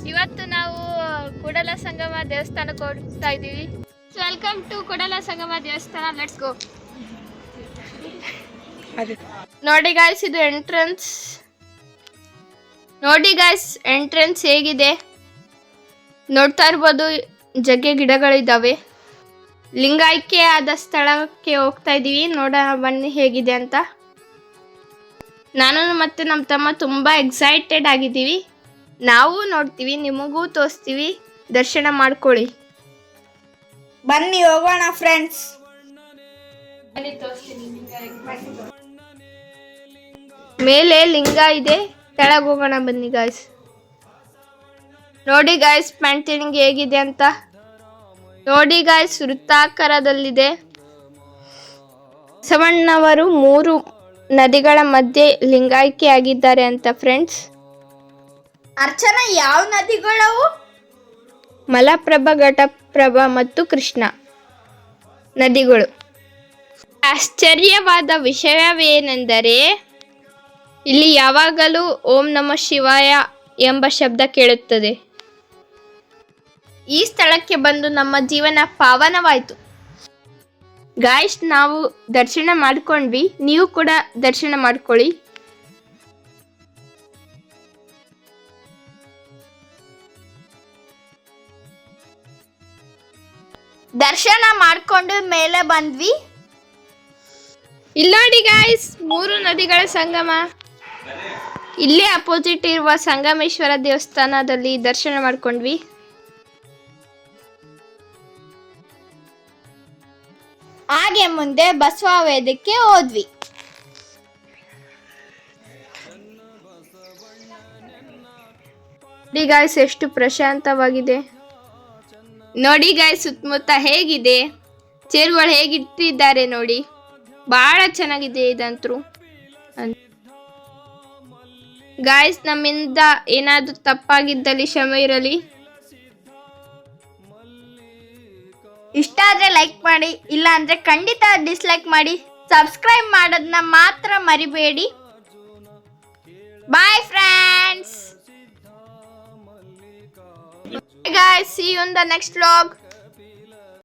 ಇವತ್ತು ನಾವು ಕೂಡಲ ಸಂಗಮ ದೇವಸ್ಥಾನಕ್ಕೆ ಹೋಗ್ತಾ ಇದ್ದೀವಿ. ವೆಲ್ಕಮ್ ಟು ಕೂಡಲ ಸಂಗಮ ದೇವಸ್ಥಾನ. Let's go. ನೋಡಿ ಗಾಯ್ಸ್, ಇದು ಎಂಟ್ರೆನ್ಸ್. ನೋಡಿ ಗಾಯ್ಸ್, ಎಂಟ್ರೆನ್ಸ್ ಹೇಗಿದೆ ನೋಡ್ತಾ ಇರ್ಬೋದು. ಜಗ್ಗೆ ಗಿಡಗಳಿದ್ದಾವೆ. ಲಿಂಗಾಯ್ಕೆ ಆದ ಸ್ಥಳಕ್ಕೆ ಹೋಗ್ತಾ ಇದ್ದೀವಿ. ನೋಡೋಣ ಬನ್ನಿ ಹೇಗಿದೆ ಅಂತ. ನಾನು ಮತ್ತು ನಮ್ಮ ತಮ್ಮ ತುಂಬ ಎಕ್ಸೈಟೆಡ್ ಆಗಿದ್ದೀವಿ. ನಾವು ನೋಡ್ತೀವಿ, ನಿಮಗೂ ತೋರಿಸ್ತೀವಿ. ದರ್ಶನ ಮಾಡ್ಕೊಳ್ಳಿ. ಬನ್ನಿ ಹೋಗೋಣ ಫ್ರೆಂಡ್ಸ್. ಮೇಲೆ ಲಿಂಗ ಇದೆ, ಕೆಳಗೆ ಹೋಗೋಣ ಬನ್ನಿ ಗಾಯ್ಸ್. ನೋಡಿ ಗಾಯ್ಸ್, ಪ್ಯಾಂಟಿಂಗ್ ಹೇಗಿದೆ ಅಂತ ನೋಡಿ ಗಾಯ್ಸ್. ವೃತ್ತಾಕಾರದಲ್ಲಿದೆ. ಬಸವಣ್ಣವರು 3 ನದಿಗಳ ಮಧ್ಯೆ ಲಿಂಗಾಯ್ಕೆ ಆಗಿದ್ದಾರೆ ಅಂತ ಫ್ರೆಂಡ್ಸ್. ಅರ್ಚನಾ, ಯಾವ ನದಿಗಳವು? ಮಲಪ್ರಭಾ, ಘಟಪ್ರಭಾ ಮತ್ತು ಕೃಷ್ಣ ನದಿಗಳು. ಆಶ್ಚರ್ಯವಾದ ವಿಷಯವೇನೆಂದರೆ ಇಲ್ಲಿ ಯಾವಾಗಲೂ ಓಂ ನಮಃ ಶಿವಾಯ ಎಂಬ ಶಬ್ದ ಕೇಳುತ್ತದೆ. ಈ ಸ್ಥಳಕ್ಕೆ ಬಂದು ನಮ್ಮ ಜೀವನ ಪಾವನವಾಯಿತು. ಗಾಯ್ಸ್, ನಾವು ದರ್ಶನ ಮಾಡ್ಕೊಂಡ್ವಿ, ನೀವು ಕೂಡ ದರ್ಶನ ಮಾಡ್ಕೊಳ್ಳಿ. ದರ್ಶನ ಮಾಡ್ಕೊಂಡು ಮೇಲೆ ಬಂದ್ವಿ. ಇಲ್ಲಿ ನೋಡಿ ಗಾಯ್ಸ್, 3 ನದಿಗಳ ಸಂಗಮ. ಇಲ್ಲೇ ಅಪೋಸಿಟ್ ಇರುವ ಸಂಗಮೇಶ್ವರ ದೇವಸ್ಥಾನದಲ್ಲಿ ದರ್ಶನ ಮಾಡ್ಕೊಂಡ್ವಿ. ಹಾಗೆ ಮುಂದೆ ಬಸವ ವೇದಕ್ಕೆ ಹೋದ್ವಿ. ನೋಡಿ ಗಾಯ್ಸ್, ಎಷ್ಟು ಪ್ರಶಾಂತವಾಗಿದೆ. ನೋಡಿ ಗಾಯ್ಸ್, ಸುತ್ತಮುತ್ತ ಹೇಗಿದೆ, ಚೇರುಗಳು ಹೇಗಿಟ್ಟಿದ್ದಾರೆ ನೋಡಿ. ಬಹಳ ಚೆನ್ನಾಗಿದೆ ಇದಂತೂ. ಗಾಯ್ಸ್, ನಮ್ಮಿಂದ ಏನಾದರೂ ತಪ್ಪಾಗಿದ್ದಲ್ಲಿ ಕ್ಷಮೆ ಇರಲಿ. ಇಷ್ಟ ಆದ್ರೆ ಲೈಕ್ ಮಾಡಿ, ಇಲ್ಲ ಅಂದ್ರೆ ಖಂಡಿತ ಡಿಸ್ಲೈಕ್ ಮಾಡಿ. ಸಬ್ಸ್ಕ್ರೈಬ್ ಮಾಡೋದನ್ನ ಮಾತ್ರ ಮರಿಬೇಡಿ. Bye friends. Guys, see you in the next vlog.